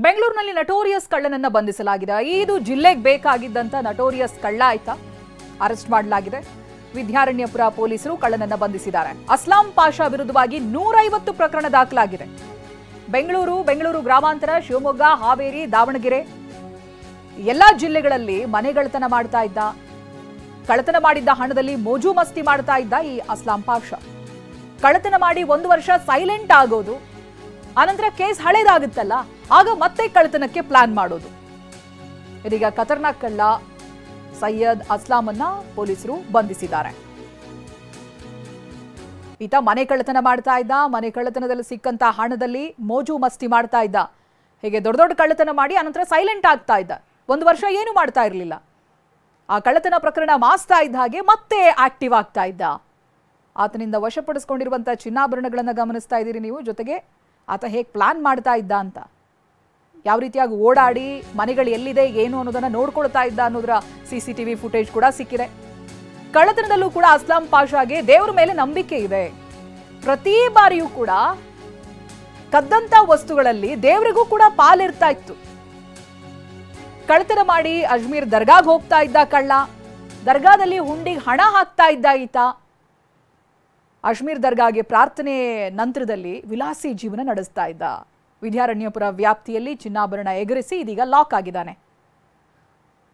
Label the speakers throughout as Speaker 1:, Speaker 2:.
Speaker 1: ಬೆಂಗಳೂರಿನಲ್ಲಿ ನಟೋರಿಯಸ್ ಕಳ್ಳನನ್ನ ಬಂಧಿಸಲಾಗಿದೆ. ಇದು ಜಿಲ್ಲೆಗೆ ಬೇಕಾಗಿದ್ದಂತ ನಟೋರಿಯಸ್ ಕಳ್ಳ ಆಯ್ತಾ, ಅರೆಸ್ಟ್ ಮಾಡಲಾಗಿದೆ. ವಿದ್ಯಾರಣ್ಯಪುರ ಪೊಲೀಸರು ಕಳ್ಳನನ್ನ ಬಂಧಿಸಿದ್ದಾರೆ. ಅಸ್ಲಾಂ ಪಾಷಾ ವಿರುದ್ಧವಾಗಿ 150 ಪ್ರಕರಣ ದಾಖಲಾಗಿದೆ. ಬೆಂಗಳೂರು ಗ್ರಾಮಾಂತರ, ಶಿವಮೊಗ್ಗ, ಹಾವೇರಿ, ದಾವಣಗೆರೆ ಎಲ್ಲಾ ಜಿಲ್ಲೆಗಳಲ್ಲಿ ಮನೆಗಳತನ ಮಾಡ್ತಾ ಇದ್ದ, ಕಳ್ಳತನ ಮಾಡಿದ್ದ ಹಣದಲ್ಲಿ ಮೋಜು ಮಸ್ತಿ ಮಾಡ್ತಾ ಇದ್ದ ಈ ಅಸ್ಲಾಂ ಪಾಷಾ. ಕಳ್ಳತನ ಮಾಡಿ 1 ವರ್ಷ ಸೈಲೆಂಟ್ ಆಗೋದು, ಆನಂತರ ಕೇಸ್ ಹಳೇದಾಗುತ್ತಲ್ಲ ಆಗ ಮತ್ತೆ ಕಳ್ಳತನಕ್ಕೆ ಪ್ಲಾನ್ ಮಾಡೋದು. ಇದೀಗ ಖತರ್ನಾಕ್ ಕಳ್ಳ ಸೈಯದ್ ಅಸ್ಲಾಮನ್ನ ಪೊಲೀಸರು ಬಂಧಿಸಿದ್ದಾರೆ. ಈತ ಮನೆ ಕಳ್ಳತನ ಮಾಡ್ತಾ ಇದ್ದ, ಮನೆ ಕಳ್ಳತನದಲ್ಲಿ ಸಿಕ್ಕಂತ ಹಣದಲ್ಲಿ ಮೋಜು ಮಸ್ತಿ ಮಾಡ್ತಾ ಇದ್ದ. ಹೀಗೆ ದೊಡ್ಡ ಕಳ್ಳತನ ಮಾಡಿ ಅನಂತರ ಸೈಲೆಂಟ್ ಆಗ್ತಾ ಇದ್ದ. 1 ವರ್ಷ ಏನು ಮಾಡ್ತಾ ಇರಲಿಲ್ಲ. ಆ ಕಳ್ಳತನ ಪ್ರಕರಣ ಮಾಸ್ತಾ ಇದ್ದ ಹಾಗೆ ಮತ್ತೆ ಆಕ್ಟಿವ್ ಆಗ್ತಾ ಇದ್ದ. ಆತನಿಂದ ವಶಪಡಿಸಿಕೊಂಡಿರುವಂತಹ ಚಿನ್ನಾಭರಣಗಳನ್ನು ಗಮನಿಸ್ತಾ ಇದ್ದೀರಿ ನೀವು. ಜೊತೆಗೆ ಆತ ಹೇಗೆ ಪ್ಲಾನ್ ಮಾಡ್ತಾ ಇದ್ದ ಅಂತ, ಯಾವ ರೀತಿಯಾಗಿ ಓಡಾಡಿ ಮನೆಗಳು ಎಲ್ಲಿದೆ ಏನು ಅನ್ನೋದನ್ನ ನೋಡ್ಕೊಳ್ತಾ ಇದ್ದ ಅನ್ನೋದರ CCTV ಫುಟೇಜ್ ಕೂಡ ಸಿಕ್ಕಿದೆ. ಕಳ್ಳತನದಲ್ಲೂ ಕೂಡ ಅಸ್ಲಾಂ ಪಾಷಾಗೆ ದೇವರ ಮೇಲೆ ನಂಬಿಕೆ ಇದೆ. ಪ್ರತಿ ಬಾರಿಯೂ ಕೂಡ ಕದ್ದಂತ ವಸ್ತುಗಳಲ್ಲಿ ದೇವರಿಗೂ ಕೂಡ ಪಾಲಿರ್ತಾ ಇತ್ತು. ಕಳ್ಳತನ ಮಾಡಿ ಅಜ್ಮೀರ್ ದರ್ಗಾಗ್ ಹೋಗ್ತಾ ಇದ್ದ ಕಳ್ಳ, ದರ್ಗಾದಲ್ಲಿ ಹುಂಡಿಗೆ ಹಣ ಹಾಕ್ತಾ ಇದ್ದ ಈತ. ಅಜ್ಮೀರ್ ದರ್ಗಾಗೆ ಪ್ರಾರ್ಥನೆ ನಂತರದಲ್ಲಿ ವಿಲಾಸಿ ಜೀವನ ನಡೆಸ್ತಾ ಇದ್ದ. ವಿದ್ಯಾರಣ್ಯಪುರ ವ್ಯಾಪ್ತಿಯಲ್ಲಿ ಚಿನ್ನಾಭರಣ ಎಗರಿಸಿ ಇದೀಗ ಲಾಕ್ ಆಗಿದ್ದಾನೆ.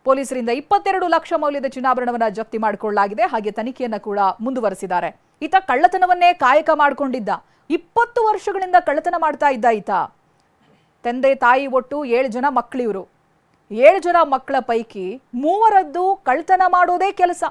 Speaker 1: ಪೊಲೀಸರಿಂದ 22 ಲಕ್ಷ ಮೌಲ್ಯದ ಚಿನ್ನಾಭರಣವನ್ನ ಜಪ್ತಿ ಮಾಡಿಕೊಳ್ಳಲಾಗಿದೆ. ಹಾಗೆ ತನಿಖೆಯನ್ನ ಕೂಡ ಮುಂದುವರೆಸಿದ್ದಾರೆ. ಈತ ಕಳ್ಳತನವನ್ನೇ ಕಾಯಕ ಮಾಡಿಕೊಂಡಿದ್ದ. 20 ವರ್ಷಗಳಿಂದ ಕಳ್ಳತನ ಮಾಡ್ತಾ ಇದ್ದ ಈತ. ತಂದೆ ತಾಯಿ ಒಟ್ಟು 7 ಜನ ಮಕ್ಕಳಿವರು. 7 ಜನ ಮಕ್ಕಳ ಪೈಕಿ 3ರದ್ದು ಕಳ್ಳತನ ಮಾಡೋದೇ ಕೆಲಸ.